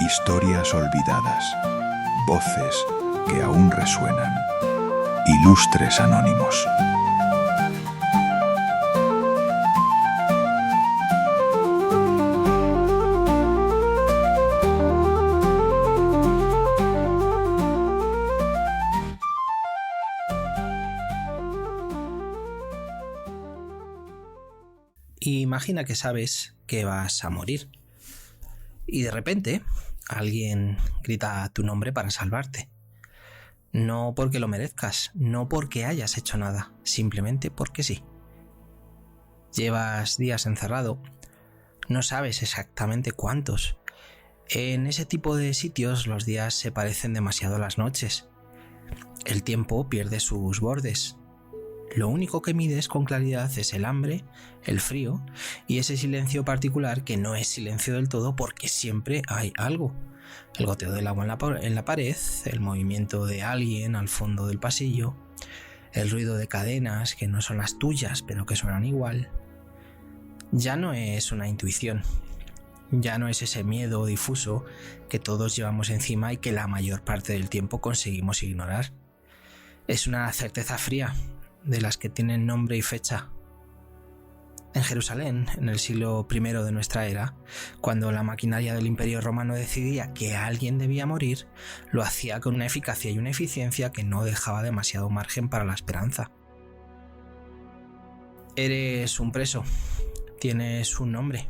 Historias olvidadas, voces que aún resuenan, ilustres anónimos. Imagina que sabes que vas a morir y de repente alguien grita tu nombre para salvarte. No porque lo merezcas, no porque hayas hecho nada, simplemente porque sí. Llevas días encerrado, no sabes exactamente cuántos. En ese tipo de sitios los días se parecen demasiado a las noches. El tiempo pierde sus bordes. Lo único que mides con claridad es el hambre, el frío y ese silencio particular que no es silencio del todo porque siempre hay algo. El goteo del agua en la pared, el movimiento de alguien al fondo del pasillo, el ruido de cadenas que no son las tuyas pero que suenan igual. Ya no es una intuición, ya no es ese miedo difuso que todos llevamos encima y que la mayor parte del tiempo conseguimos ignorar. Es una certeza fría, de las que tienen nombre y fecha. En Jerusalén, en el siglo I de nuestra era, cuando la maquinaria del Imperio Romano decidía que alguien debía morir, lo hacía con una eficacia y una eficiencia que no dejaba demasiado margen para la esperanza. Eres un preso, tienes un nombre.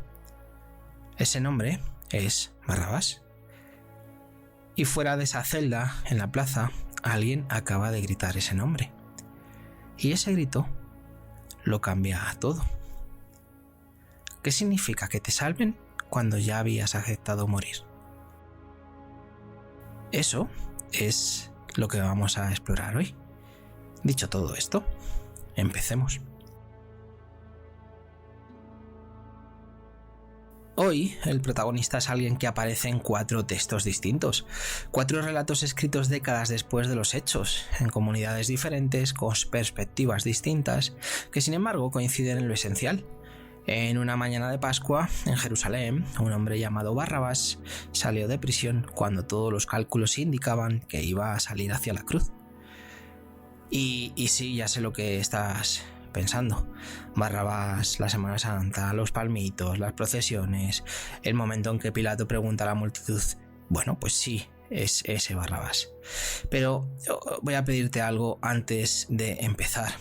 Ese nombre es Barrabás. Y fuera de esa celda, en la plaza, alguien acaba de gritar ese nombre. Y ese grito lo cambia todo. ¿Qué significa que te salven cuando ya habías aceptado morir? Eso es lo que vamos a explorar hoy. Dicho todo esto, empecemos. Hoy el protagonista es alguien que aparece en 4 textos distintos, 4 relatos escritos décadas después de los hechos, en comunidades diferentes, con perspectivas distintas, que sin embargo coinciden en lo esencial. En una mañana de Pascua, en Jerusalén, un hombre llamado Barrabás salió de prisión cuando todos los cálculos indicaban que iba a salir hacia la cruz. Y sí, ya sé lo que estás pensando. Barrabás, la Semana Santa, los palmitos, las procesiones, el momento en que Pilato pregunta a la multitud. Bueno, pues sí, es ese Barrabás. Pero voy a pedirte algo antes de empezar.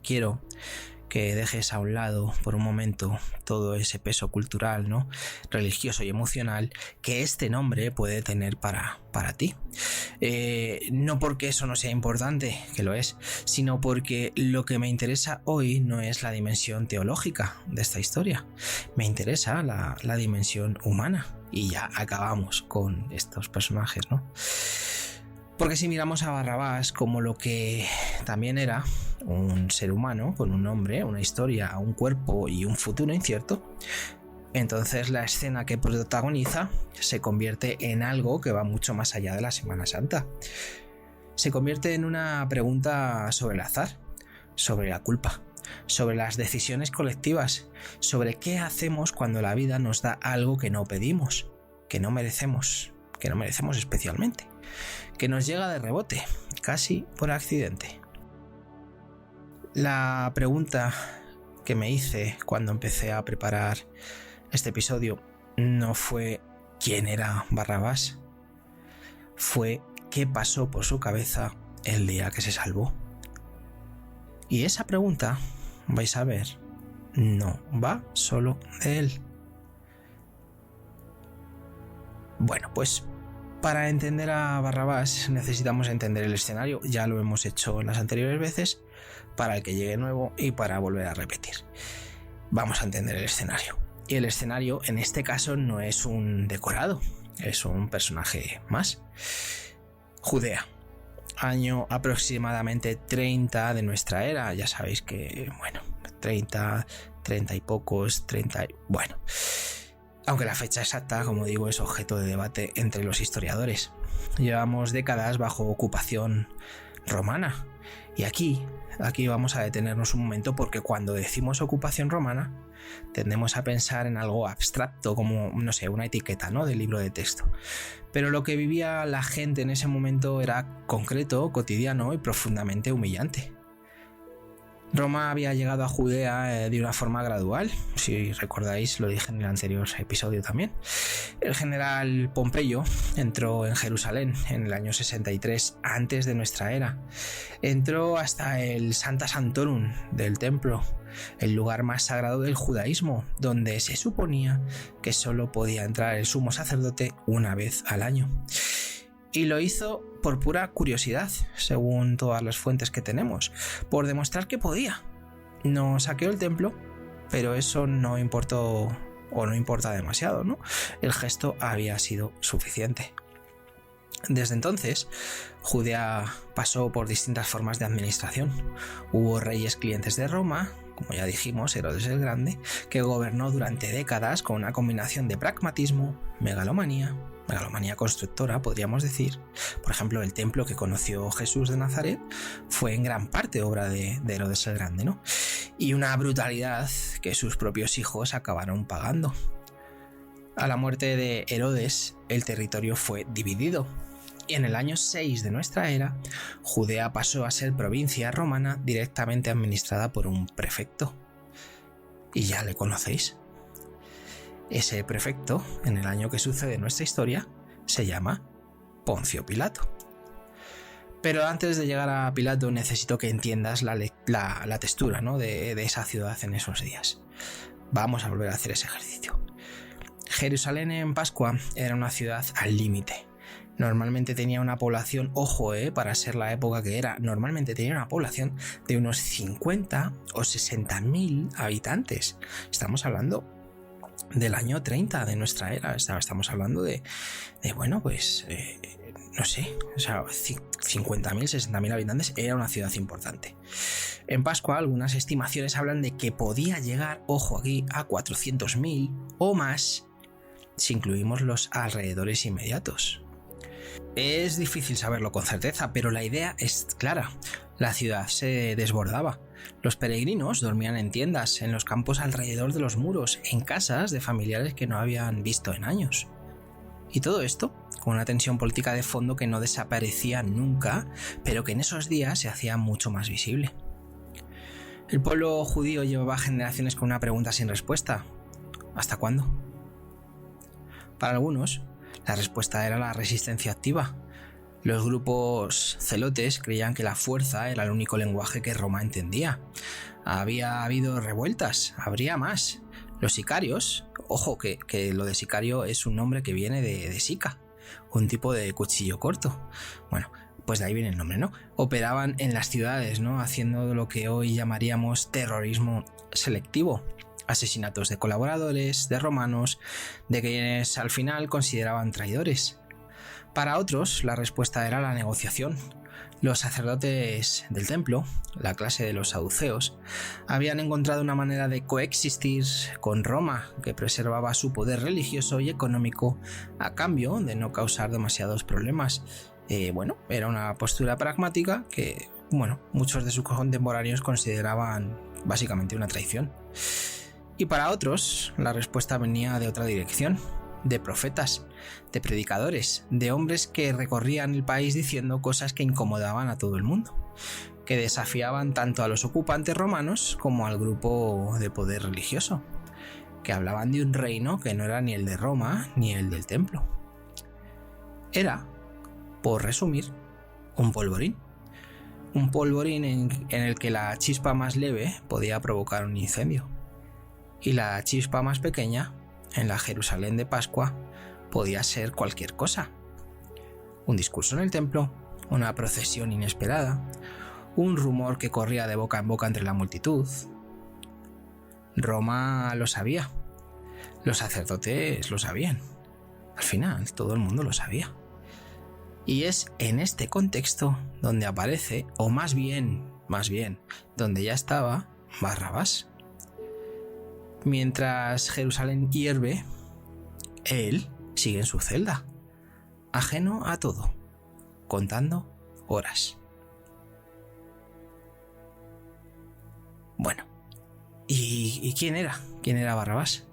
Quiero que dejes a un lado por un momento todo ese peso cultural, ¿no?, religioso y emocional que este nombre puede tener para ti. No porque eso no sea importante, que lo es, sino porque lo que me interesa hoy no es la dimensión teológica de esta historia. Me interesa la dimensión humana y ya acabamos con estos personajes, ¿no? Porque si miramos a Barrabás como lo que también era, un ser humano con un nombre, una historia, un cuerpo y un futuro incierto, entonces la escena que protagoniza se convierte en algo que va mucho más allá de la Semana Santa. Se convierte en una pregunta sobre el azar, sobre la culpa, sobre las decisiones colectivas, sobre qué hacemos cuando la vida nos da algo que no pedimos, que no merecemos especialmente, que nos llega de rebote, casi por accidente. La pregunta que me hice cuando empecé a preparar este episodio no fue quién era Barrabás, fue qué pasó por su cabeza el día que se salvó. Y esa pregunta, vais a ver, no va solo de él. Bueno, pues para entender a Barrabás necesitamos entender el escenario, ya lo hemos hecho en las anteriores veces, para el que llegue nuevo y para volver a repetir. Vamos a entender el escenario. Y el escenario en este caso no es un decorado, es un personaje más. Judea, año aproximadamente 30 de nuestra era, ya sabéis que, 30 y pocos, 30, bueno. Aunque la fecha exacta, como digo, es objeto de debate entre los historiadores. Llevamos décadas bajo ocupación romana Y aquí vamos a detenernos un momento, porque cuando decimos ocupación romana tendemos a pensar en algo abstracto, como, no sé, una etiqueta, ¿no?, del libro de texto. Pero lo que vivía la gente en ese momento era concreto, cotidiano y profundamente humillante. Roma había llegado a Judea de una forma gradual, si recordáis, lo dije en el anterior episodio también. El general Pompeyo entró en Jerusalén en el año 63 antes de nuestra era. Entró hasta el Sancta Sanctorum del templo, el lugar más sagrado del judaísmo, donde se suponía que solo podía entrar el sumo sacerdote una vez al año. Y lo hizo por pura curiosidad, según todas las fuentes que tenemos, por demostrar que podía. No saqueó el templo, pero eso no importó, o no importa demasiado, ¿no? El gesto había sido suficiente. Desde entonces, Judea pasó por distintas formas de administración. Hubo reyes clientes de Roma, como ya dijimos, Herodes el Grande, que gobernó durante décadas con una combinación de pragmatismo, megalomanía constructora, podríamos decir. Por ejemplo, el templo que conoció Jesús de Nazaret fue en gran parte obra de Herodes el Grande, ¿no? Y una brutalidad que sus propios hijos acabaron pagando. A la muerte de Herodes, el territorio fue dividido. Y en el año 6 de nuestra era, Judea pasó a ser provincia romana directamente administrada por un prefecto. Y ya le conocéis. Ese prefecto, en el año que sucede nuestra historia, se llama Poncio Pilato. Pero antes de llegar a Pilato necesito que entiendas la textura, ¿no?, de esa ciudad en esos días. Vamos a volver a hacer ese ejercicio. Jerusalén en Pascua era una ciudad al límite. Normalmente tenía una población, ojo, para ser la época que era, normalmente tenía una población de unos 50 o 60.000 habitantes. Estamos hablando del año 30 de nuestra era. Estamos hablando de no sé, o sea, 50.000, 60.000 habitantes. Era una ciudad importante. En Pascua algunas estimaciones hablan de que podía llegar, ojo aquí, a 400.000 o más si incluimos los alrededores inmediatos. Es difícil saberlo con certeza, pero la idea es clara. La ciudad se desbordaba. Los peregrinos dormían en tiendas, en los campos alrededor de los muros, en casas de familiares que no habían visto en años. Y todo esto con una tensión política de fondo que no desaparecía nunca, pero que en esos días se hacía mucho más visible. El pueblo judío llevaba generaciones con una pregunta sin respuesta. ¿Hasta cuándo? Para algunos, la respuesta era la resistencia activa. Los grupos celotes creían que la fuerza era el único lenguaje que Roma entendía. Había habido revueltas, habría más. Los sicarios, ojo que lo de sicario es un nombre que viene de sica, un tipo de cuchillo corto. Bueno, pues de ahí viene el nombre, ¿no? Operaban en las ciudades, ¿no?, haciendo lo que hoy llamaríamos terrorismo selectivo. Asesinatos de colaboradores, de romanos, de quienes al final consideraban traidores. Para otros, la respuesta era la negociación. Los sacerdotes del templo, la clase de los saduceos, habían encontrado una manera de coexistir con Roma que preservaba su poder religioso y económico a cambio de no causar demasiados problemas. Era una postura pragmática que, muchos de sus contemporáneos consideraban básicamente una traición. Y para otros, la respuesta venía de otra dirección, de profetas, de predicadores, de hombres que recorrían el país diciendo cosas que incomodaban a todo el mundo, que desafiaban tanto a los ocupantes romanos como al grupo de poder religioso, que hablaban de un reino que no era ni el de Roma ni el del templo. Era, por resumir, un polvorín. Un polvorín en el que la chispa más leve podía provocar un incendio. Y la chispa más pequeña, en la Jerusalén de Pascua, podía ser cualquier cosa. Un discurso en el templo, una procesión inesperada, un rumor que corría de boca en boca entre la multitud. Roma lo sabía. Los sacerdotes lo sabían. Al final, todo el mundo lo sabía. Y es en este contexto donde aparece, o más bien, donde ya estaba, Barrabás. Mientras Jerusalén hierve, él sigue en su celda, ajeno a todo, contando horas. Bueno, ¿y quién era? ¿Quién era Barrabás?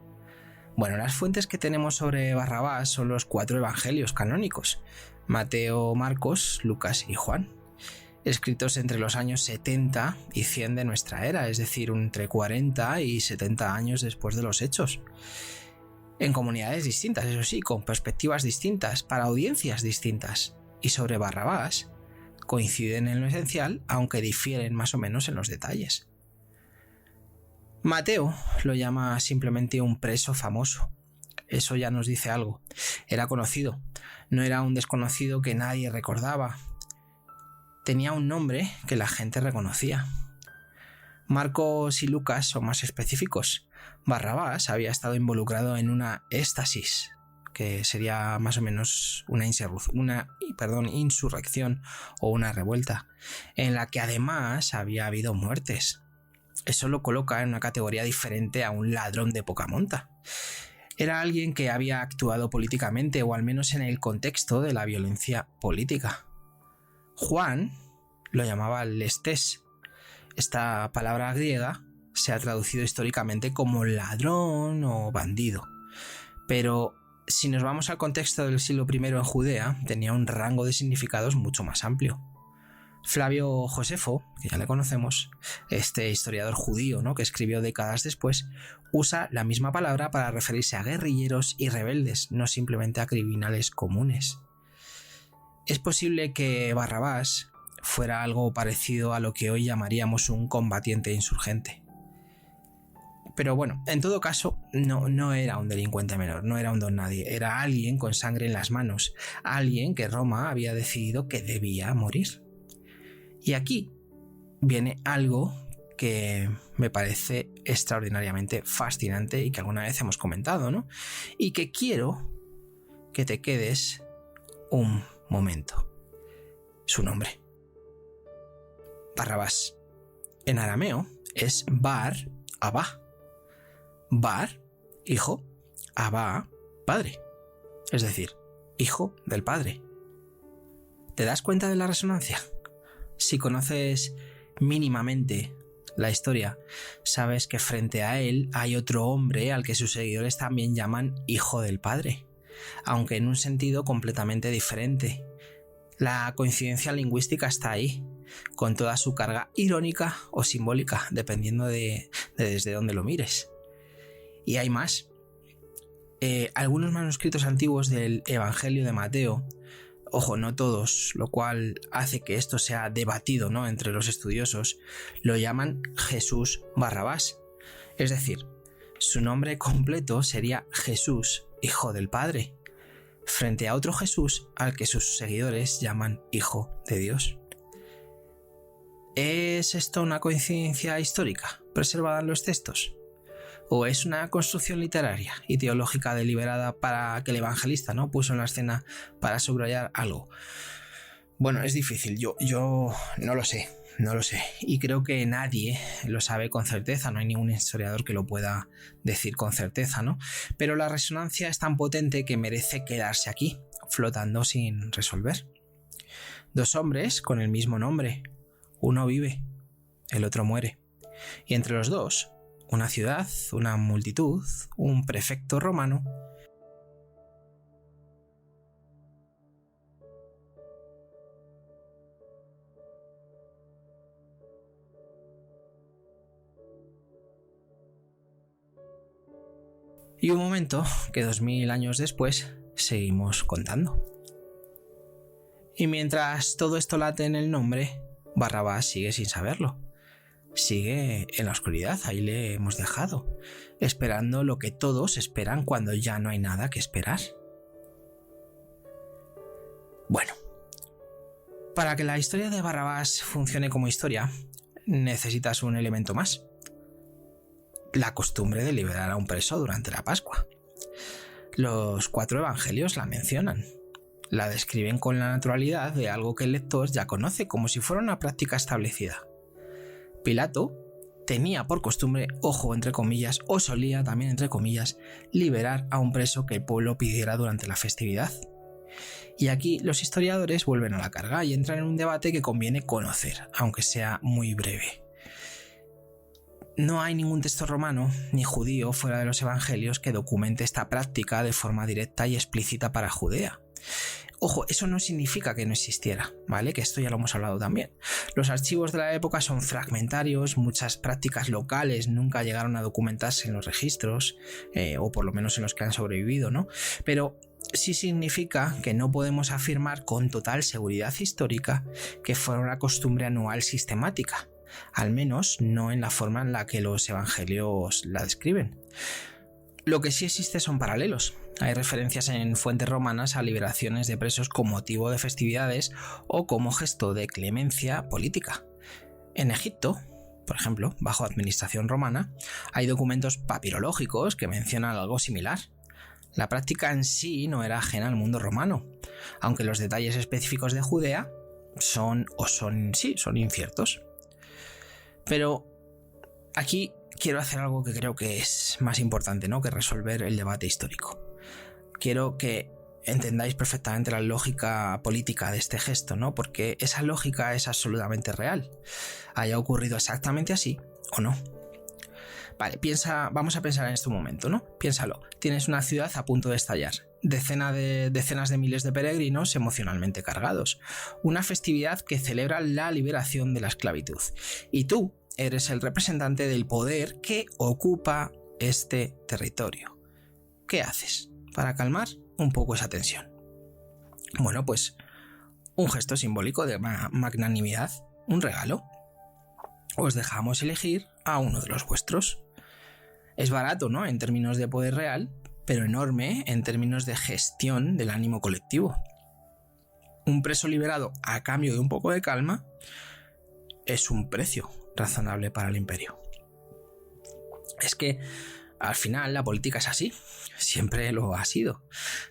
Bueno, las fuentes que tenemos sobre Barrabás son los 4 evangelios canónicos: Mateo, Marcos, Lucas y Juan, escritos entre los años 70 y 100 de nuestra era, es decir, entre 40 y 70 años después de los hechos. En comunidades distintas, eso sí, con perspectivas distintas, para audiencias distintas. Y sobre Barrabás coinciden en lo esencial, aunque difieren más o menos en los detalles. Mateo lo llama simplemente un preso famoso. Eso ya nos dice algo. Era conocido, no era un desconocido que nadie recordaba. Tenía un nombre que la gente reconocía. Marcos y Lucas son más específicos. Barrabás había estado involucrado en una éstasis, que sería más o menos una insurrección o una revuelta, en la que además había habido muertes. Eso lo coloca en una categoría diferente a un ladrón de poca monta. Era alguien que había actuado políticamente, o al menos en el contexto de la violencia política. Juan lo llamaba lestés. Esta palabra griega se ha traducido históricamente como ladrón o bandido. Pero si nos vamos al contexto del siglo I en Judea, tenía un rango de significados mucho más amplio. Flavio Josefo, que ya le conocemos, este historiador judío, ¿no?, que escribió décadas después, usa la misma palabra para referirse a guerrilleros y rebeldes, no simplemente a criminales comunes. Es posible que Barrabás fuera algo parecido a lo que hoy llamaríamos un combatiente insurgente. Pero bueno, en todo caso, no era un delincuente menor, no era un don nadie, era alguien con sangre en las manos, alguien que Roma había decidido que debía morir. Y aquí viene algo que me parece extraordinariamente fascinante y que alguna vez hemos comentado, ¿no? Y que quiero que te quedes un momento. Su nombre. Barrabás. En arameo es Bar Abba. Bar, hijo, Abba, padre. Es decir, hijo del padre. ¿Te das cuenta de la resonancia? Si conoces mínimamente la historia, sabes que frente a él hay otro hombre al que sus seguidores también llaman hijo del padre, aunque en un sentido completamente diferente. La coincidencia lingüística está ahí, con toda su carga irónica o simbólica, dependiendo de desde dónde lo mires. Y hay más. Algunos manuscritos antiguos del Evangelio de Mateo, ojo, no todos, lo cual hace que esto sea debatido, ¿no?, entre los estudiosos, lo llaman Jesús Barrabás. Es decir, su nombre completo sería Jesús, hijo del Padre, frente a otro Jesús al que sus seguidores llaman hijo de Dios. ¿Es esto una coincidencia histórica preservada en los textos? ¿O es una construcción literaria y teológica deliberada para que el evangelista, ¿no?, puso en la escena para subrayar algo? Bueno, es difícil, yo no lo sé. Y creo que nadie lo sabe con certeza, no hay ningún historiador que lo pueda decir con certeza, ¿no? Pero la resonancia es tan potente que merece quedarse aquí, flotando sin resolver. Dos hombres con el mismo nombre. Uno vive, el otro muere. Y entre los dos, una ciudad, una multitud, un prefecto romano. Y un momento que 2000 años después seguimos contando. Y mientras todo esto late en el nombre, Barrabás sigue sin saberlo. Sigue en la oscuridad, ahí le hemos dejado, esperando lo que todos esperan cuando ya no hay nada que esperar. Bueno, para que la historia de Barrabás funcione como historia, necesitas un elemento más: la costumbre de liberar a un preso durante la Pascua. Los 4 evangelios la mencionan. La describen con la naturalidad de algo que el lector ya conoce, como si fuera una práctica establecida. Pilato tenía por costumbre, ojo, entre comillas, o solía también entre comillas, liberar a un preso que el pueblo pidiera durante la festividad. Y aquí los historiadores vuelven a la carga y entran en un debate que conviene conocer, aunque sea muy breve. No hay ningún texto romano ni judío fuera de los evangelios que documente esta práctica de forma directa y explícita para Judea. Ojo, eso no significa que no existiera, ¿vale? Que esto ya lo hemos hablado también. Los archivos de la época son fragmentarios, muchas prácticas locales nunca llegaron a documentarse en los registros, o por lo menos en los que han sobrevivido, ¿no? Pero sí significa que no podemos afirmar con total seguridad histórica que fuera una costumbre anual sistemática, al menos no en la forma en la que los evangelios la describen. Lo que sí existe son paralelos. Hay referencias en fuentes romanas a liberaciones de presos con motivo de festividades o como gesto de clemencia política. En Egipto, por ejemplo, bajo administración romana, hay documentos papirológicos que mencionan algo similar. La práctica en sí no era ajena al mundo romano, aunque los detalles específicos de Judea son inciertos. Pero aquí quiero hacer algo que creo que es más importante, ¿no?, que resolver el debate histórico. Quiero que entendáis perfectamente la lógica política de este gesto, ¿no?, porque esa lógica es absolutamente real. ¿Haya ocurrido exactamente así o no? Vale, vamos a pensar en este momento, ¿no? Piénsalo. Tienes una ciudad a punto de estallar. Decenas de miles de peregrinos emocionalmente cargados. Una festividad que celebra la liberación de la esclavitud. Y tú eres el representante del poder que ocupa este territorio. ¿Qué haces para calmar un poco esa tensión? Bueno, pues un gesto simbólico de magnanimidad, un regalo. Os dejamos elegir a uno de los vuestros. Es barato, ¿no?, en términos de poder real, pero enorme en términos de gestión del ánimo colectivo. Un preso liberado a cambio de un poco de calma es un precio razonable para el imperio. Es que al final la política es así, siempre lo ha sido.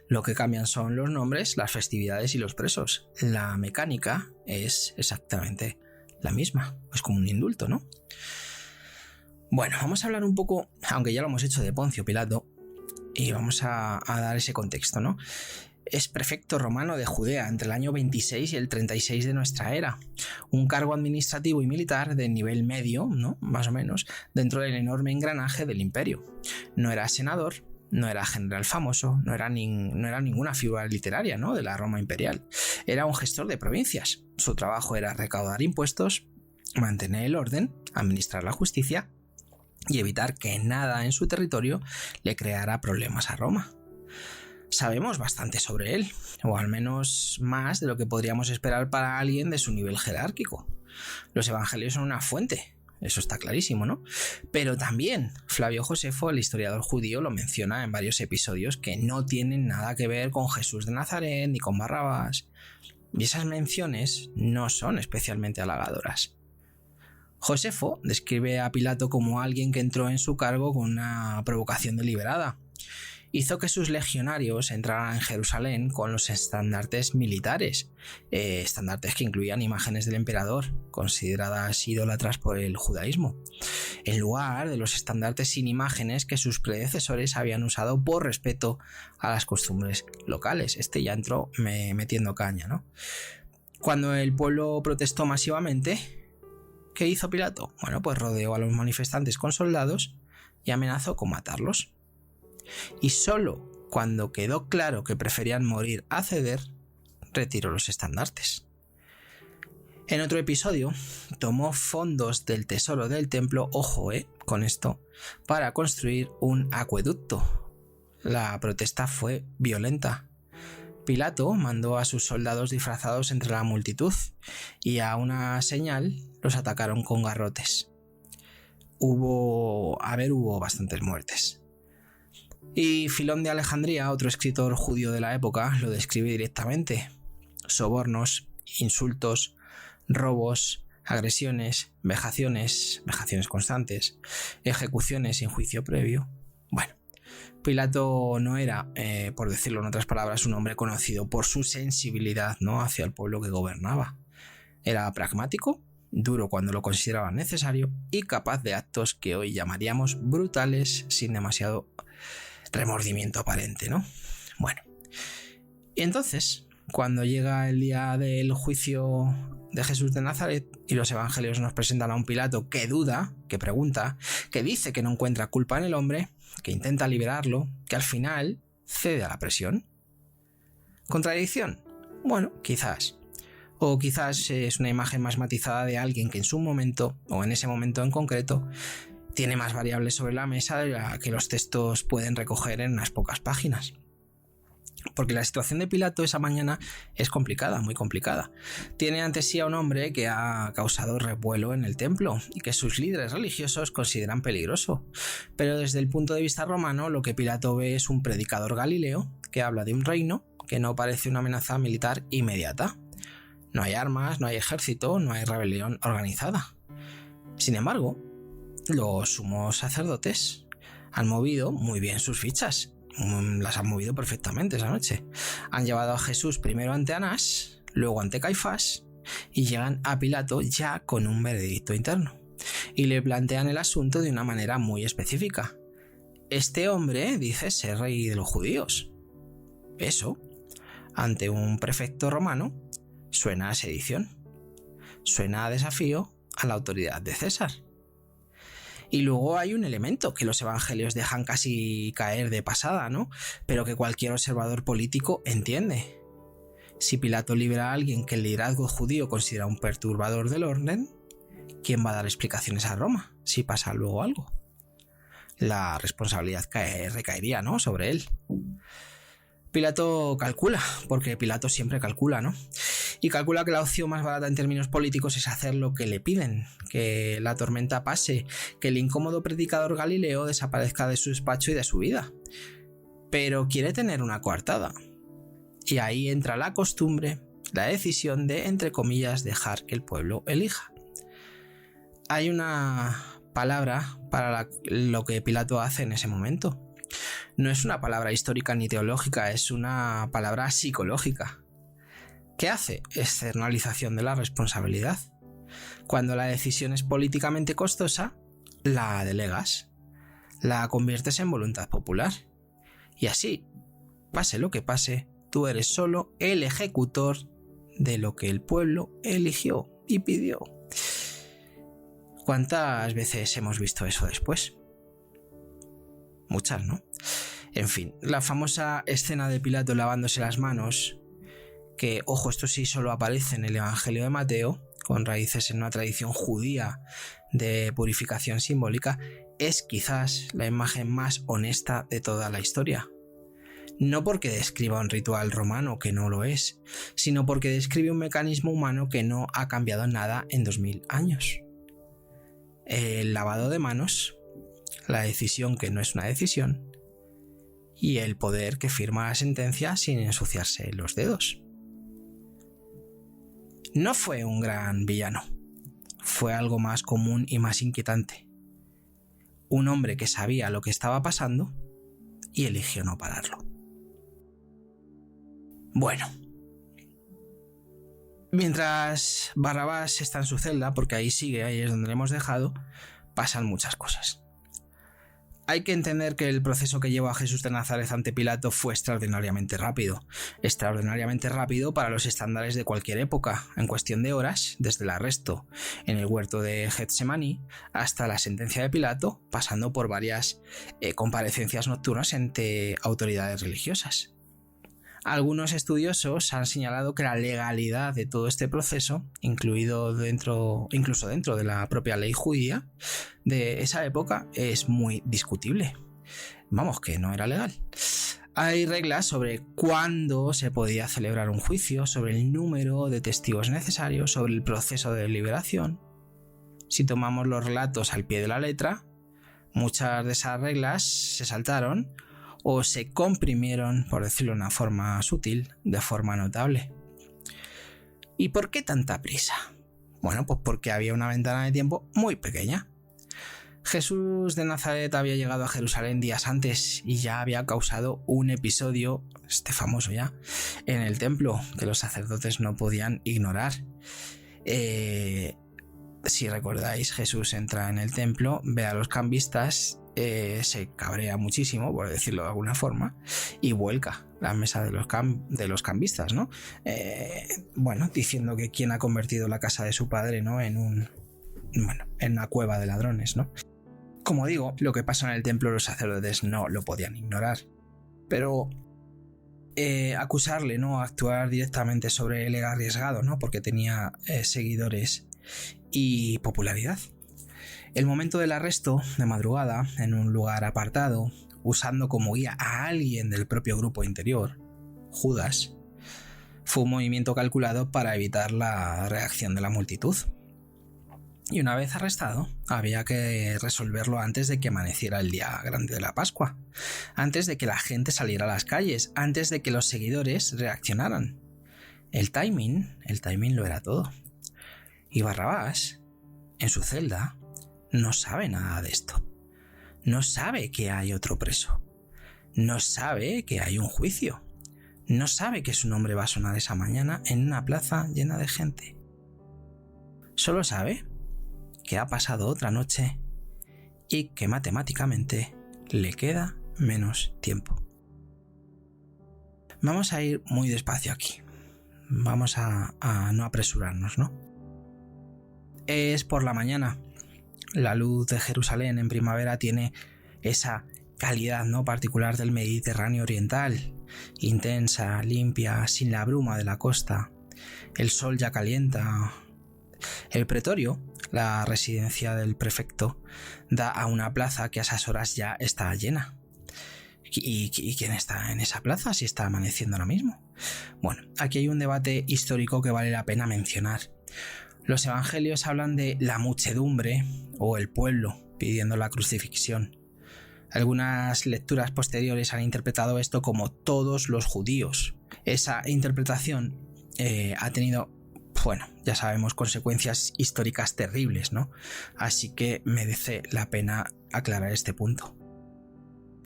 Lo que cambian son los nombres, las festividades y los presos. La mecánica es exactamente la misma, es como un indulto, ¿no? Bueno, vamos a hablar un poco, aunque ya lo hemos hecho, de Poncio Pilato, y vamos a dar ese contexto, ¿no? Es prefecto romano de Judea entre el año 26 y el 36 de nuestra era. Un cargo administrativo y militar de nivel medio, ¿no?, más o menos, dentro del enorme engranaje del imperio. No era senador, no era general famoso, no era ninguna figura literaria, ¿no?, de la Roma imperial. Era un gestor de provincias. Su trabajo era recaudar impuestos, mantener el orden, administrar la justicia y evitar que nada en su territorio le creara problemas a Roma. Sabemos bastante sobre él, o al menos más de lo que podríamos esperar para alguien de su nivel jerárquico. Los evangelios son una fuente, eso está clarísimo, ¿no? Pero también Flavio Josefo, el historiador judío, lo menciona en varios episodios que no tienen nada que ver con Jesús de Nazaret ni con Barrabás. Y esas menciones no son especialmente halagadoras. Josefo describe a Pilato como alguien que entró en su cargo con una provocación deliberada. Hizo que sus legionarios entraran en Jerusalén con los estandartes militares, estandartes que incluían imágenes del emperador, consideradas idólatras por el judaísmo, en lugar de los estandartes sin imágenes que sus predecesores habían usado por respeto a las costumbres locales. Este ya entró metiendo caña, ¿no? Cuando el pueblo protestó masivamente, ¿qué hizo Pilato? Bueno, pues rodeó a los manifestantes con soldados y amenazó con matarlos. Y solo cuando quedó claro que preferían morir a ceder, retiró los estandartes. En otro episodio, tomó fondos del tesoro del templo, ojo, con esto, para construir un acueducto. La protesta fue violenta. Pilato mandó a sus soldados disfrazados entre la multitud y a una señal los atacaron con garrotes. Hubo bastantes muertes. Y Filón de Alejandría, otro escritor judío de la época, lo describe directamente. Sobornos, insultos, robos, agresiones, vejaciones constantes, ejecuciones sin juicio previo. Bueno, Pilato no era, por decirlo en otras palabras, un hombre conocido por su sensibilidad, ¿no?, hacia el pueblo que gobernaba. Era pragmático, duro cuando lo consideraba necesario y capaz de actos que hoy llamaríamos brutales sin demasiado remordimiento aparente, ¿no? Bueno, y entonces, cuando llega el día del juicio de Jesús de Nazaret y los evangelios nos presentan a un Pilato que duda, que pregunta, que dice que no encuentra culpa en el hombre, que intenta liberarlo, que al final cede a la presión. ¿Contradicción? Bueno, quizás. O quizás es una imagen más matizada de alguien que en su momento, o en ese momento en concreto, tiene más variables sobre la mesa de la que los textos pueden recoger en unas pocas páginas. Porque la situación de Pilato esa mañana es complicada, muy complicada. Tiene ante sí a un hombre que ha causado revuelo en el templo y que sus líderes religiosos consideran peligroso. Pero desde el punto de vista romano, lo que Pilato ve es un predicador galileo que habla de un reino que no parece una amenaza militar inmediata. No hay armas, no hay ejército, no hay rebelión organizada. Sin embargo, los sumos sacerdotes han movido muy bien sus fichas. Las han movido perfectamente esa noche. Han llevado a Jesús primero ante Anás, luego ante Caifás, y llegan a Pilato ya con un veredicto interno. Y le plantean el asunto de una manera muy específica. Este hombre dice ser rey de los judíos. Eso, ante un prefecto romano, suena a sedición. Suena a desafío a la autoridad de César. Y luego hay un elemento que los evangelios dejan casi caer de pasada, ¿no? Pero que cualquier observador político entiende. Si Pilato libera a alguien que el liderazgo judío considera un perturbador del orden, ¿quién va a dar explicaciones a Roma si pasa luego algo? La responsabilidad recaería, ¿no?, sobre él. Pilato calcula, porque Pilato siempre calcula, ¿no? Y calcula que la opción más barata en términos políticos es hacer lo que le piden, que la tormenta pase, que el incómodo predicador Galileo desaparezca de su despacho y de su vida. Pero quiere tener una coartada. Y ahí entra la costumbre, la decisión de, entre comillas, dejar que el pueblo elija. Hay una palabra para lo que Pilato hace en ese momento. No es una palabra histórica ni teológica, es una palabra psicológica. ¿Qué hace? Externalización de la responsabilidad. Cuando la decisión es políticamente costosa, la delegas, la conviertes en voluntad popular. Y así, pase lo que pase, tú eres solo el ejecutor de lo que el pueblo eligió y pidió. ¿Cuántas veces hemos visto eso después? Muchas, ¿no? En fin, la famosa escena de Pilato lavándose las manos, que, ojo, esto sí solo aparece en el Evangelio de Mateo, con raíces en una tradición judía de purificación simbólica, es quizás la imagen más honesta de toda la historia. No porque describa un ritual romano, que no lo es, sino porque describe un mecanismo humano que no ha cambiado nada en 2000 años. El lavado de manos, la decisión que no es una decisión, y el poder que firma la sentencia sin ensuciarse los dedos. No fue un gran villano, fue algo más común y más inquietante. Un hombre que sabía lo que estaba pasando y eligió no pararlo. Bueno, mientras Barrabás está en su celda, porque ahí sigue, ahí es donde le hemos dejado, pasan muchas cosas. Hay que entender que el proceso que llevó a Jesús de Nazaret ante Pilato fue extraordinariamente rápido para los estándares de cualquier época, en cuestión de horas, desde el arresto en el huerto de Getsemaní hasta la sentencia de Pilato, pasando por varias comparecencias nocturnas ante autoridades religiosas. Algunos estudiosos han señalado que la legalidad de todo este proceso, incluso dentro de la propia ley judía de esa época, es muy discutible. Vamos, que no era legal. Hay reglas sobre cuándo se podía celebrar un juicio, sobre el número de testigos necesarios, sobre el proceso de deliberación. Si tomamos los relatos al pie de la letra, muchas de esas reglas se saltaron o se comprimieron, por decirlo de una forma sutil, de forma notable. ¿Y por qué tanta prisa? Bueno, pues porque había una ventana de tiempo muy pequeña. Jesús de Nazaret había llegado a Jerusalén días antes y ya había causado un episodio, famoso ya, en el templo, que los sacerdotes no podían ignorar. Si recordáis, Jesús entra en el templo, ve a los cambistas se cabrea muchísimo, por decirlo de alguna forma, y vuelca la mesa de los cambistas, ¿no? Diciendo que quién ha convertido la casa de su padre, ¿no? en una cueva de ladrones, ¿no? Como digo, lo que pasó en el templo los sacerdotes no lo podían ignorar, pero acusarle, ¿no? Actuar directamente sobre él era arriesgado, ¿no? Porque tenía seguidores y popularidad. El momento del arresto, de madrugada, en un lugar apartado, usando como guía a alguien del propio grupo interior, Judas, fue un movimiento calculado para evitar la reacción de la multitud. Y una vez arrestado, había que resolverlo antes de que amaneciera el día grande de la Pascua, antes de que la gente saliera a las calles, antes de que los seguidores reaccionaran. El timing lo era todo. Y Barrabás, en su celda, no sabe nada de esto. No sabe que hay otro preso. No sabe que hay un juicio. No sabe que su nombre va a sonar esa mañana en una plaza llena de gente. Solo sabe que ha pasado otra noche y que matemáticamente le queda menos tiempo. Vamos a ir muy despacio aquí. Vamos a no apresurarnos, ¿no? Es por la mañana. La luz de Jerusalén en primavera tiene esa calidad, ¿no? particular del Mediterráneo oriental, intensa, limpia, sin la bruma de la costa. El sol ya calienta. El pretorio, la residencia del prefecto, da a una plaza que a esas horas ya está llena. ¿Y quién está en esa plaza si está amaneciendo ahora mismo? Bueno, aquí hay un debate histórico que vale la pena mencionar. Los evangelios hablan de la muchedumbre o el pueblo pidiendo la crucifixión. Algunas lecturas posteriores han interpretado esto como todos los judíos. Esa interpretación ha tenido, ya sabemos, consecuencias históricas terribles, ¿no? Así que merece la pena aclarar este punto.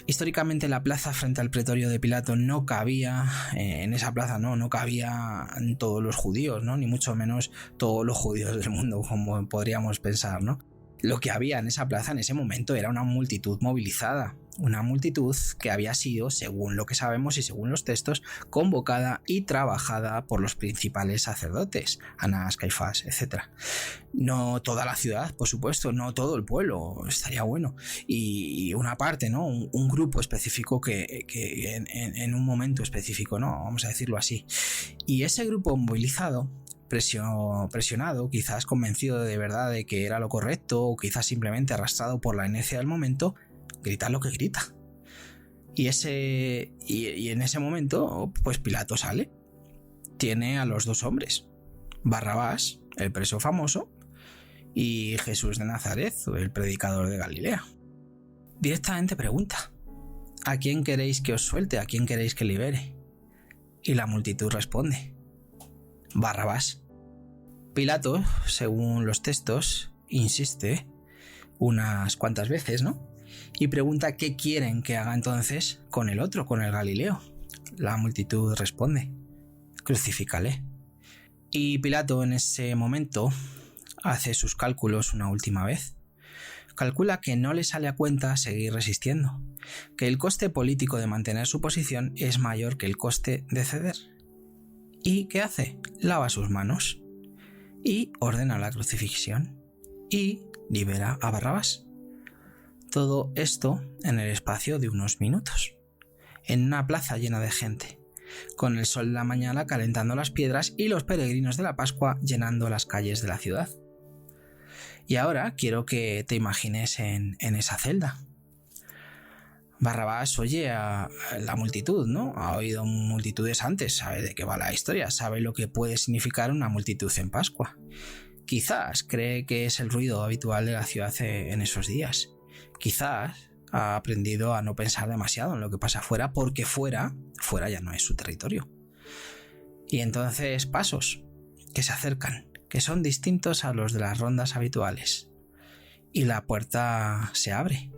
Históricamente la plaza frente al pretorio de Pilato no cabía, en esa plaza no cabían todos los judíos, ¿no? Ni mucho menos todos los judíos del mundo, como podríamos pensar, ¿no? Lo que había en esa plaza en ese momento era una multitud movilizada, una multitud que había sido, según lo que sabemos y según los textos, convocada y trabajada por los principales sacerdotes, Anás, Caifás, etc. No toda la ciudad, por supuesto, no todo el pueblo, estaría bueno, y una parte, ¿no? Un grupo específico que en un momento específico, ¿no? Vamos a decirlo así. Y ese grupo movilizado, presionado, quizás convencido de verdad de que era lo correcto, o quizás simplemente arrastrado por la inercia del momento, grita lo que grita. Y en ese momento, pues Pilato sale. Tiene a los dos hombres, Barrabás, el preso famoso, y Jesús de Nazaret, el predicador de Galilea. Directamente pregunta: ¿a quién queréis que os suelte? ¿A quién queréis que libere? Y la multitud responde: Barrabás. Pilato, según los textos, insiste unas cuantas veces, ¿no? Y pregunta qué quieren que haga entonces con el otro, con el Galileo. La multitud responde: crucifícale. Y Pilato en ese momento hace sus cálculos una última vez. Calcula que no le sale a cuenta seguir resistiendo, que el coste político de mantener su posición es mayor que el coste de ceder. ¿Y qué hace? Lava sus manos y ordena la crucifixión y libera a Barrabás. Todo esto en el espacio de unos minutos, en una plaza llena de gente, con el sol de la mañana calentando las piedras y los peregrinos de la Pascua llenando las calles de la ciudad. Y ahora quiero que te imagines en esa celda. Barrabás oye a la multitud, ¿no? Ha oído multitudes antes, sabe de qué va la historia, sabe lo que puede significar una multitud en Pascua. Quizás cree que es el ruido habitual de la ciudad en esos días. Quizás ha aprendido a no pensar demasiado en lo que pasa fuera, porque fuera ya no es su territorio. Y entonces pasos que se acercan, que son distintos a los de las rondas habituales. Y la puerta se abre.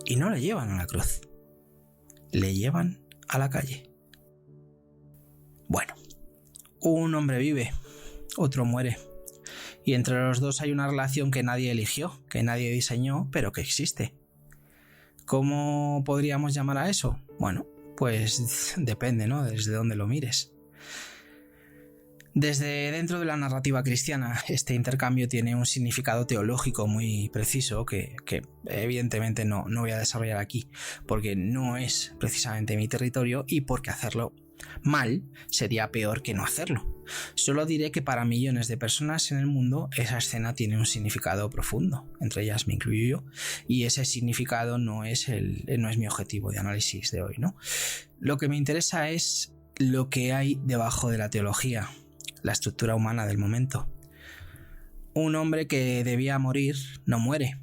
Y no le llevan a la cruz, le llevan a la calle. Bueno, un hombre vive, otro muere. Y entre los dos hay una relación que nadie eligió, que nadie diseñó, pero que existe. ¿Cómo podríamos llamar a eso? Bueno, pues depende, ¿no? Desde dónde lo mires. Desde dentro de la narrativa cristiana, este intercambio tiene un significado teológico muy preciso que evidentemente no voy a desarrollar aquí, porque no es precisamente mi territorio y porque hacerlo mal sería peor que no hacerlo. Solo diré que para millones de personas en el mundo esa escena tiene un significado profundo, entre ellas me incluyo yo, y ese significado no es mi objetivo de análisis de hoy, ¿no? Lo que me interesa es lo que hay debajo de la teología, la estructura humana del momento. Un hombre que debía morir no muere.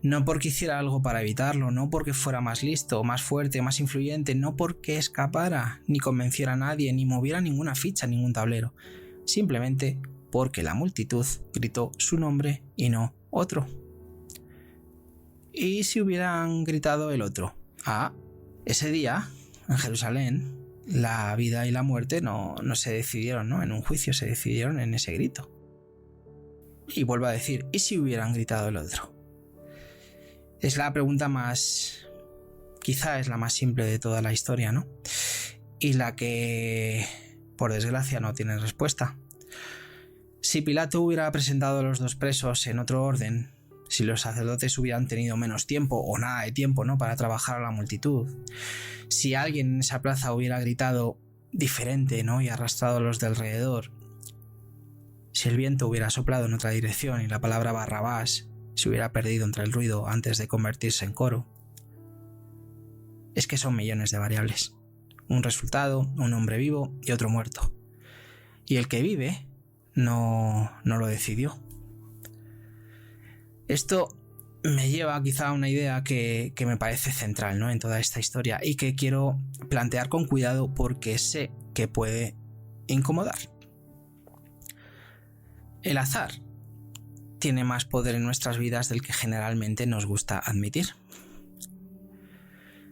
No porque hiciera algo para evitarlo, no porque fuera más listo, más fuerte, más influyente, no porque escapara, ni convenciera a nadie, ni moviera ninguna ficha, ningún tablero. Simplemente porque la multitud gritó su nombre y no otro. ¿Y si hubieran gritado el otro? Ese día, en Jerusalén, la vida y la muerte no se decidieron, ¿no? En un juicio se decidieron en ese grito. Y vuelvo a decir, ¿y si hubieran gritado el otro? Es la pregunta quizá es la más simple de toda la historia, ¿no? Y la que, por desgracia, no tiene respuesta. Si Pilato hubiera presentado a los dos presos en otro orden, si los sacerdotes hubieran tenido menos tiempo o nada de tiempo, ¿no?, para trabajar a la multitud, si alguien en esa plaza hubiera gritado diferente, ¿no?, y arrastrado a los de alrededor, si el viento hubiera soplado en otra dirección y la palabra Barrabás se hubiera perdido entre el ruido antes de convertirse en coro. Es que son millones de variables. Un resultado, un hombre vivo y otro muerto. Y el que vive no lo decidió. Esto me lleva quizá a una idea que me parece central, ¿no?, en toda esta historia y que quiero plantear con cuidado porque sé que puede incomodar. El azar tiene más poder en nuestras vidas del que generalmente nos gusta admitir.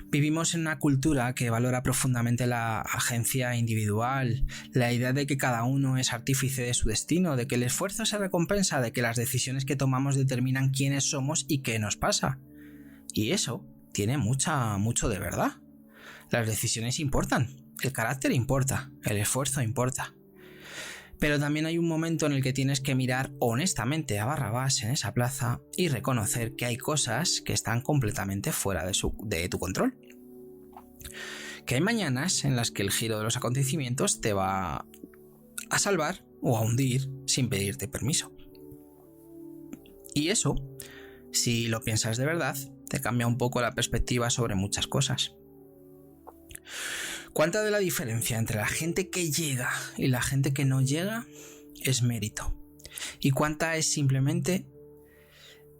Vivimos en una cultura que valora profundamente la agencia individual, la idea de que cada uno es artífice de su destino, de que el esfuerzo se recompensa, de que las decisiones que tomamos determinan quiénes somos y qué nos pasa. Y eso tiene mucho de verdad. Las decisiones importan, el carácter importa, el esfuerzo importa. Pero también hay un momento en el que tienes que mirar honestamente a Barrabás en esa plaza y reconocer que hay cosas que están completamente fuera de tu control. Que hay mañanas en las que el giro de los acontecimientos te va a salvar o a hundir sin pedirte permiso. Y eso, si lo piensas de verdad, te cambia un poco la perspectiva sobre muchas cosas. ¿Cuánta de la diferencia entre la gente que llega y la gente que no llega es mérito? ¿Y cuánta es simplemente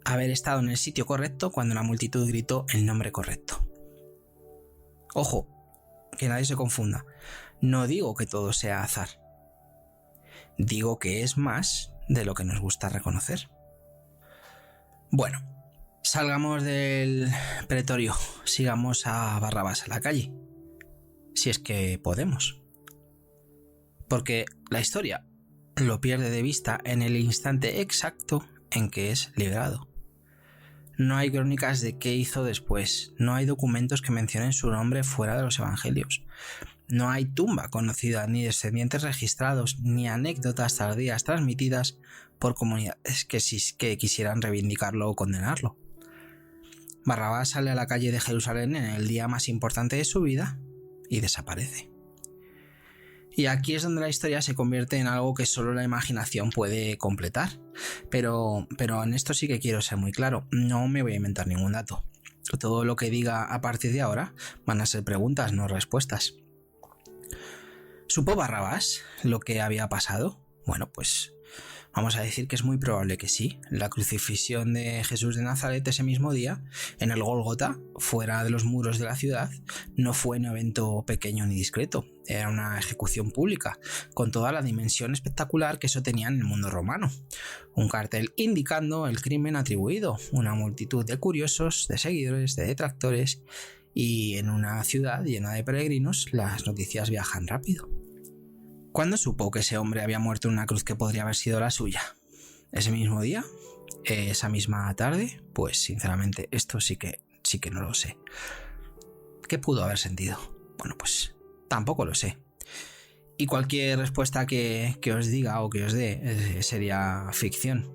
haber estado en el sitio correcto cuando la multitud gritó el nombre correcto? Ojo, que nadie se confunda. No digo que todo sea azar. Digo que es más de lo que nos gusta reconocer. Bueno, salgamos del pretorio, sigamos a Barrabás a la calle. Si es que podemos. Porque la historia lo pierde de vista en el instante exacto en que es liberado. No hay crónicas de qué hizo después, no hay documentos que mencionen su nombre fuera de los evangelios, no hay tumba conocida, ni descendientes registrados, ni anécdotas tardías transmitidas por comunidades que quisieran reivindicarlo o condenarlo. Barrabás sale a la calle de Jerusalén en el día más importante de su vida y desaparece. Y aquí es donde la historia se convierte en algo que solo la imaginación puede completar. Pero en esto sí que quiero ser muy claro, no me voy a inventar ningún dato. Todo lo que diga a partir de ahora van a ser preguntas, no respuestas. ¿Supo Barrabás lo que había pasado? Bueno, pues vamos a decir que es muy probable que sí. La crucifixión de Jesús de Nazaret ese mismo día, en el Gólgota, fuera de los muros de la ciudad, no fue un evento pequeño ni discreto. Era una ejecución pública, con toda la dimensión espectacular que eso tenía en el mundo romano. Un cartel indicando el crimen atribuido, una multitud de curiosos, de seguidores, de detractores, y en una ciudad llena de peregrinos, las noticias viajan rápido. ¿Cuándo supo que ese hombre había muerto en una cruz que podría haber sido la suya? ¿Ese mismo día? ¿Esa misma tarde? Pues sinceramente esto sí que sí que no lo sé. ¿Qué pudo haber sentido? Bueno, pues tampoco lo sé. Y cualquier respuesta que os diga o que os dé sería ficción.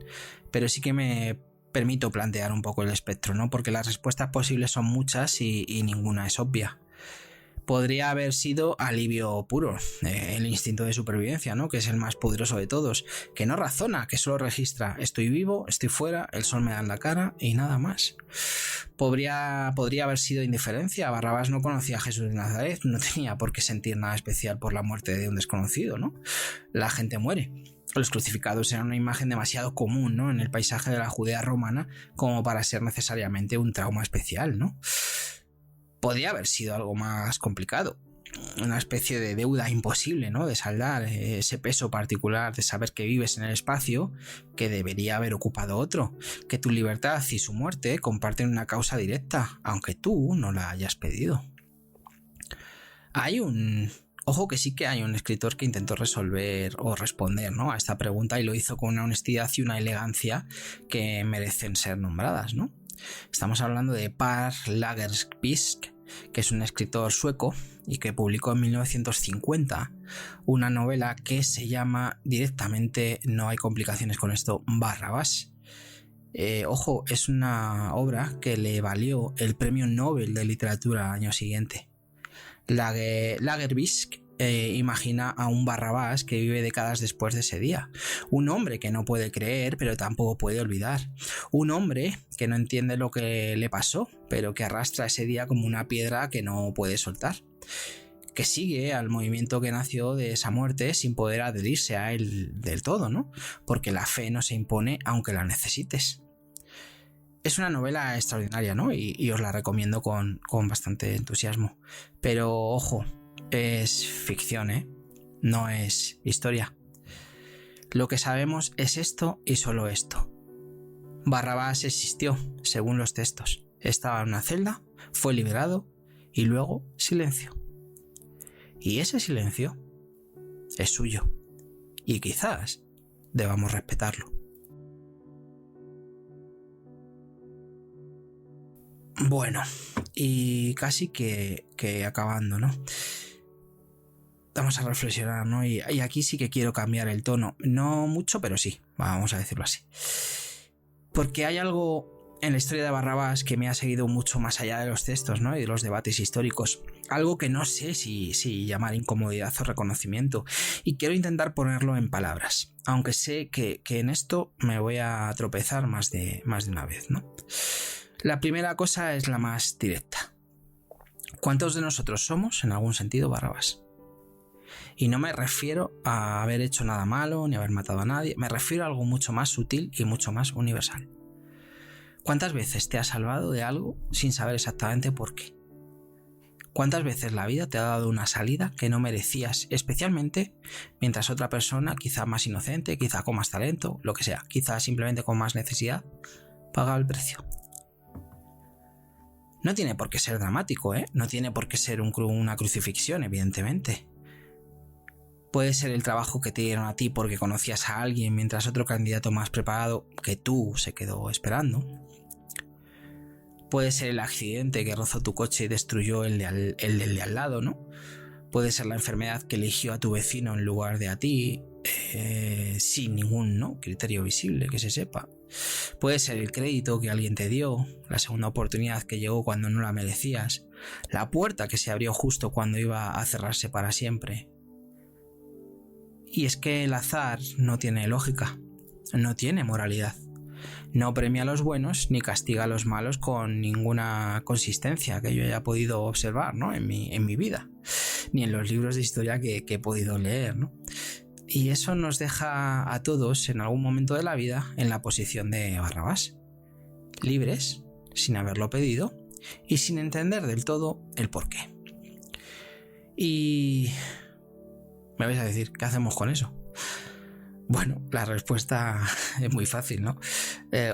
Pero sí que me permito plantear un poco el espectro, ¿no? Porque las respuestas posibles son muchas y ninguna es obvia. Podría haber sido alivio puro, el instinto de supervivencia, ¿no? Que es el más poderoso de todos, que no razona, que solo registra: estoy vivo, estoy fuera, el sol me da en la cara y nada más. Podría haber sido indiferencia. Barrabás no conocía a Jesús de Nazaret, no tenía por qué sentir nada especial por la muerte de un desconocido, ¿no? La gente muere. Los crucificados eran una imagen demasiado común, ¿no?, en el paisaje de la Judea romana como para ser necesariamente un trauma especial, ¿no? Podría haber sido algo más complicado, una especie de deuda imposible, ¿no?, de saldar, ese peso particular de saber que vives en el espacio que debería haber ocupado otro, que tu libertad y su muerte comparten una causa directa, aunque tú no la hayas pedido. Ojo que sí que hay un escritor que intentó resolver o responder, ¿no?, a esta pregunta, y lo hizo con una honestidad y una elegancia que merecen ser nombradas, ¿no? Estamos hablando de Per Lagerkvist, que es un escritor sueco y que publicó en 1950 una novela que se llama directamente, no hay complicaciones con esto, Barrabás. Ojo, es una obra que le valió el premio Nobel de Literatura al año siguiente. Lagerkvist imagina a un Barrabás que vive décadas después de ese día, un hombre que no puede creer pero tampoco puede olvidar, un hombre que no entiende lo que le pasó pero que arrastra ese día como una piedra que no puede soltar, que sigue al movimiento que nació de esa muerte sin poder adherirse a él del todo, ¿no?, porque la fe no se impone aunque la necesites. Es una novela extraordinaria, ¿no?, y os la recomiendo con bastante entusiasmo, pero ojo, es ficción, no es historia. Lo que sabemos es esto y solo esto: Barrabás existió, según los textos. Estaba en una celda, fue liberado y luego silencio. Y ese silencio es suyo y quizás debamos respetarlo. Bueno, y casi que acabando, ¿no? Vamos a reflexionar, ¿no? Y aquí sí que quiero cambiar el tono. No mucho, pero sí, vamos a decirlo así. Porque hay algo en la historia de Barrabás que me ha seguido mucho más allá de los textos, ¿no?, y de los debates históricos. Algo que no sé si llamar incomodidad o reconocimiento. Y quiero intentar ponerlo en palabras. Aunque sé que en esto me voy a tropezar más de una vez, ¿no? La primera cosa es la más directa. ¿Cuántos de nosotros somos, en algún sentido, Barrabás? Y no me refiero a haber hecho nada malo ni haber matado a nadie, me refiero a algo mucho más sutil y mucho más universal. ¿Cuántas veces te has salvado de algo sin saber exactamente por qué? ¿Cuántas veces la vida te ha dado una salida que no merecías, especialmente mientras otra persona, quizá más inocente, quizá con más talento, lo que sea, quizá simplemente con más necesidad, paga el precio? No tiene por qué ser dramático, no tiene por qué ser una crucifixión, evidentemente. Puede ser el trabajo que te dieron a ti porque conocías a alguien mientras otro candidato más preparado que tú se quedó esperando. Puede ser el accidente que rozó tu coche y destruyó el del de al lado, ¿no? Puede ser la enfermedad que eligió a tu vecino en lugar de a ti, sin ningún criterio visible que se sepa. Puede ser el crédito que alguien te dio, la segunda oportunidad que llegó cuando no la merecías, la puerta que se abrió justo cuando iba a cerrarse para siempre. Y es que el azar no tiene lógica, no tiene moralidad. No premia a los buenos ni castiga a los malos con ninguna consistencia que yo haya podido observar, ¿no?, en mi vida, ni en los libros de historia que he podido leer, ¿no? Y eso nos deja a todos en algún momento de la vida en la posición de Barrabás, libres, sin haberlo pedido y sin entender del todo el porqué. Y me vais a decir, ¿qué hacemos con eso? Bueno, la respuesta es muy fácil, ¿no?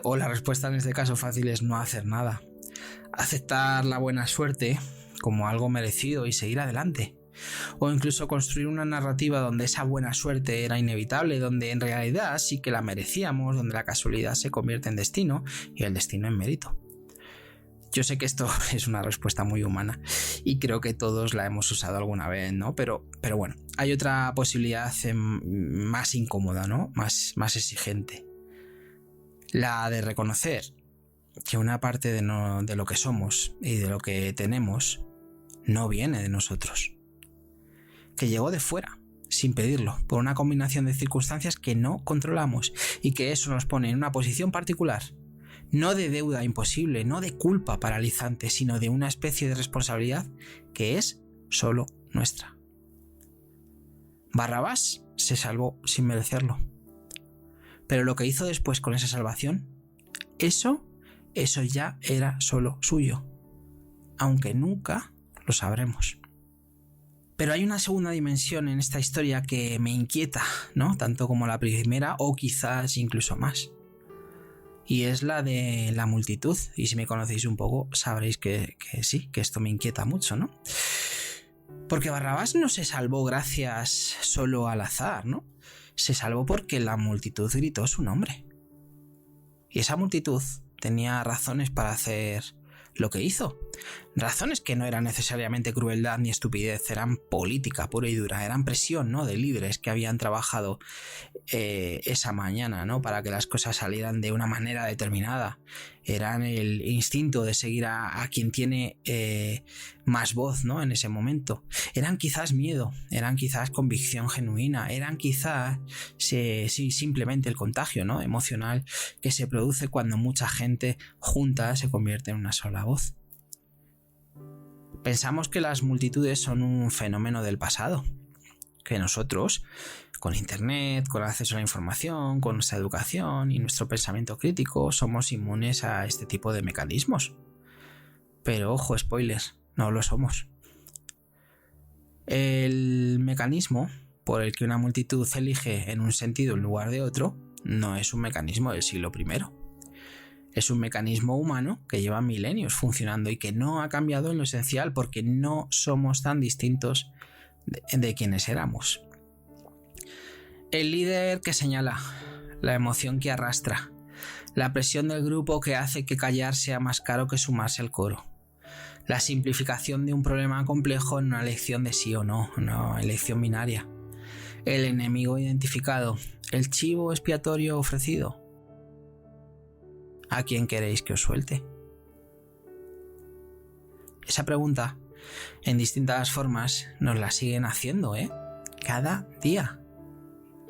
O la respuesta en este caso fácil es no hacer nada. Aceptar la buena suerte como algo merecido y seguir adelante. O incluso construir una narrativa donde esa buena suerte era inevitable, donde en realidad sí que la merecíamos, donde la casualidad se convierte en destino y el destino en mérito. Yo sé que esto es una respuesta muy humana y creo que todos la hemos usado alguna vez, ¿no? Pero bueno, hay otra posibilidad más incómoda, ¿no? Más exigente. La de reconocer que una parte de lo que somos y de lo que tenemos no viene de nosotros. Que llegó de fuera, sin pedirlo, por una combinación de circunstancias que no controlamos y que eso nos pone en una posición particular. No de deuda imposible, no de culpa paralizante, sino de una especie de responsabilidad que es solo nuestra. Barrabás se salvó sin merecerlo. Pero lo que hizo después con esa salvación, eso ya era solo suyo. Aunque nunca lo sabremos. Pero hay una segunda dimensión en esta historia que me inquieta, ¿no? Tanto como la primera o quizás incluso más. Y es la de la multitud. Y si me conocéis un poco, sabréis que sí, que esto me inquieta mucho, ¿no? Porque Barrabás no se salvó gracias solo al azar, ¿no? Se salvó porque la multitud gritó su nombre. Y esa multitud tenía razones para hacer lo que hizo. Razones que no eran necesariamente crueldad ni estupidez, eran política pura y dura, eran presión, ¿no? De líderes que habían trabajado esa mañana, ¿no? Para que las cosas salieran de una manera determinada. Eran el instinto de seguir a quien tiene más voz, ¿no? En ese momento. Eran quizás miedo, eran quizás convicción genuina, eran quizás simplemente el contagio, ¿no? Emocional que se produce cuando mucha gente junta se convierte en una sola voz. Pensamos que las multitudes son un fenómeno del pasado, que nosotros, con internet, con acceso a la información, con nuestra educación y nuestro pensamiento crítico, somos inmunes a este tipo de mecanismos. Pero ojo, spoiler, no lo somos. El mecanismo por el que una multitud elige en un sentido en lugar de otro no es un mecanismo del siglo I. Es un mecanismo humano que lleva milenios funcionando y que no ha cambiado en lo esencial porque no somos tan distintos de quienes éramos. El líder que señala, la emoción que arrastra, la presión del grupo que hace que callar sea más caro que sumarse al coro, la simplificación de un problema complejo en una elección de sí o no, una elección binaria, el enemigo identificado, el chivo expiatorio ofrecido. ¿A quién queréis que os suelte? Esa pregunta, en distintas formas, nos la siguen haciendo, cada día.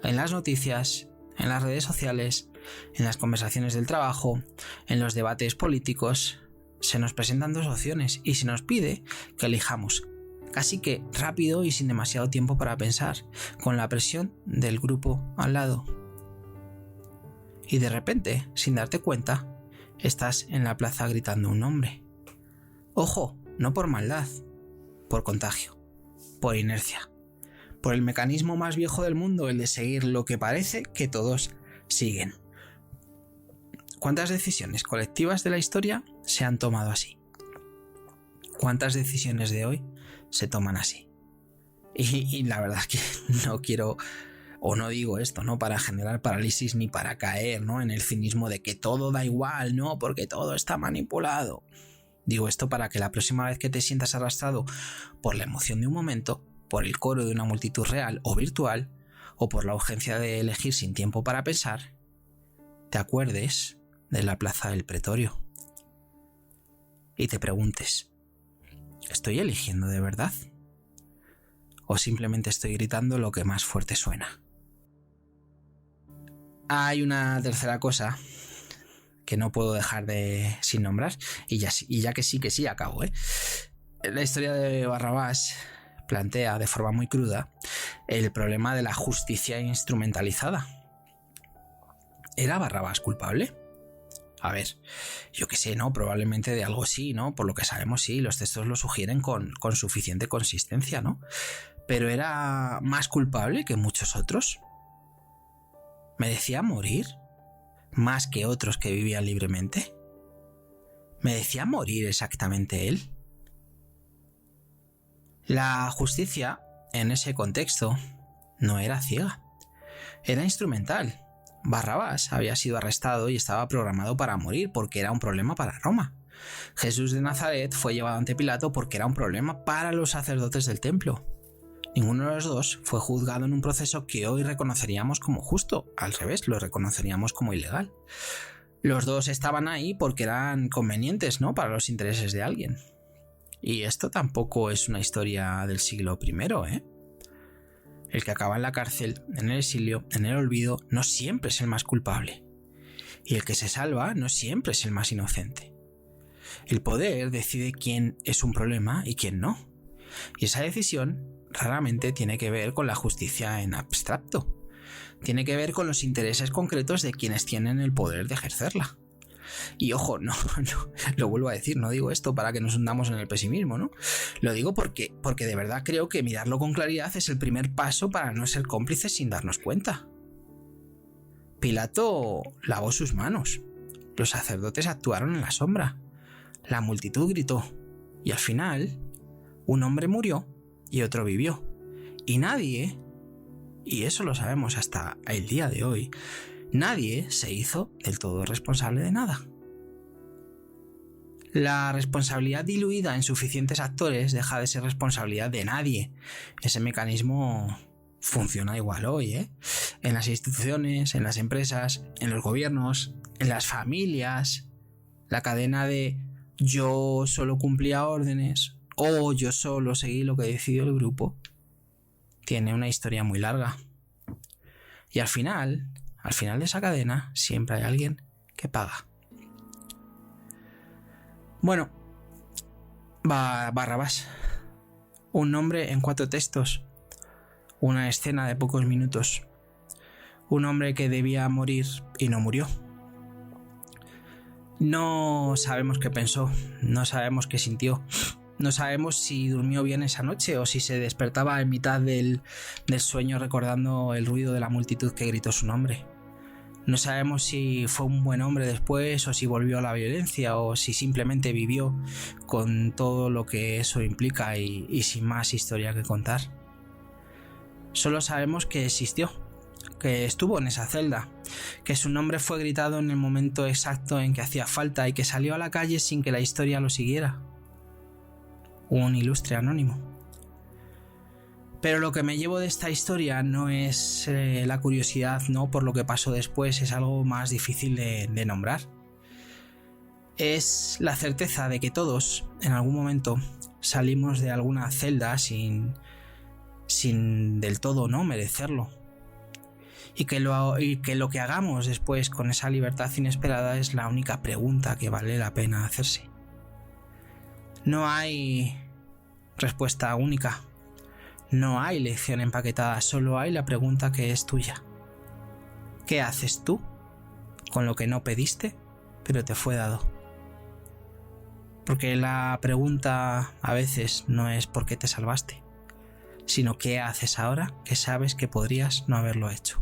En las noticias, en las redes sociales, en las conversaciones del trabajo, en los debates políticos, se nos presentan dos opciones y se nos pide que elijamos, casi que rápido y sin demasiado tiempo para pensar, con la presión del grupo al lado. Y de repente, sin darte cuenta, estás en la plaza gritando un nombre. Ojo, no por maldad, por contagio, por inercia, por el mecanismo más viejo del mundo, el de seguir lo que parece que todos siguen. ¿Cuántas decisiones colectivas de la historia se han tomado así? ¿Cuántas decisiones de hoy se toman así? Y la verdad es que no quiero... O no digo esto, ¿no? Para generar parálisis ni para caer, ¿no? En el cinismo de que todo da igual, ¿no? Porque todo está manipulado. Digo esto para que la próxima vez que te sientas arrastrado por la emoción de un momento, por el coro de una multitud real o virtual, o por la urgencia de elegir sin tiempo para pensar, te acuerdes de la plaza del Pretorio y te preguntes, ¿estoy eligiendo de verdad? ¿O simplemente estoy gritando lo que más fuerte suena? Hay una tercera cosa que no puedo dejar sin nombrar y ya que sí acabo. La historia de Barrabás plantea de forma muy cruda el problema de la justicia instrumentalizada. ¿Era Barrabás culpable? A ver, yo qué sé, ¿no? Probablemente de algo sí, ¿no? Por lo que sabemos sí, los textos lo sugieren con suficiente consistencia, ¿no? Pero ¿era más culpable que muchos otros? ¿Merecía morir más que otros que vivían libremente? ¿Merecía morir exactamente él? La justicia, en ese contexto, no era ciega, era instrumental. Barrabás había sido arrestado y estaba programado para morir porque era un problema para Roma. Jesús de Nazaret fue llevado ante Pilato porque era un problema para los sacerdotes del templo. Ninguno de los dos fue juzgado en un proceso que hoy reconoceríamos como justo, al revés, lo reconoceríamos como ilegal. Los dos estaban ahí porque eran convenientes, ¿no?, para los intereses de alguien. Y esto tampoco es una historia del siglo I, ¿eh? El que acaba en la cárcel, en el exilio, en el olvido, no siempre es el más culpable. Y el que se salva no siempre es el más inocente. El poder decide quién es un problema y quién no. Y esa decisión raramente tiene que ver con la justicia en abstracto. Tiene que ver con los intereses concretos de quienes tienen el poder de ejercerla. Y ojo, no, lo vuelvo a decir, no digo esto para que nos hundamos en el pesimismo, ¿no? Lo digo porque de verdad creo que mirarlo con claridad es el primer paso para no ser cómplices sin darnos cuenta. Pilato lavó sus manos, los sacerdotes actuaron en la sombra, la multitud gritó, y al final, un hombre murió y otro vivió. Y nadie, y eso lo sabemos hasta el día de hoy, nadie se hizo del todo responsable de nada. La responsabilidad diluida en suficientes actores deja de ser responsabilidad de nadie. Ese mecanismo funciona igual hoy, ¿eh? En las instituciones, en las empresas, en los gobiernos, en las familias. La cadena de yo solo cumplía órdenes o yo solo seguí lo que decidió el grupo tiene una historia muy larga. Y al final de esa cadena siempre hay alguien que paga. Bueno, Barrabás. Un nombre en 4 textos. Una escena de pocos minutos. Un hombre que debía morir y no murió. No sabemos qué pensó, no sabemos qué sintió. No sabemos si durmió bien esa noche o si se despertaba en mitad del sueño recordando el ruido de la multitud que gritó su nombre. No sabemos si fue un buen hombre después o si volvió a la violencia o si simplemente vivió con todo lo que eso implica y sin más historia que contar. Solo sabemos que existió, que estuvo en esa celda, que su nombre fue gritado en el momento exacto en que hacía falta y que salió a la calle sin que la historia lo siguiera. Un ilustre anónimo. Pero lo que me llevo de esta historia no es la curiosidad, ¿no?, por lo que pasó después, es algo más difícil de nombrar. Es la certeza de que todos, en algún momento, salimos de alguna celda sin del todo no merecerlo. Y que lo que hagamos después con esa libertad inesperada es la única pregunta que vale la pena hacerse. No hay respuesta única. No hay lección empaquetada, solo hay la pregunta que es tuya. ¿Qué haces tú con lo que no pediste, pero te fue dado? Porque la pregunta a veces no es por qué te salvaste, sino qué haces ahora que sabes que podrías no haberlo hecho.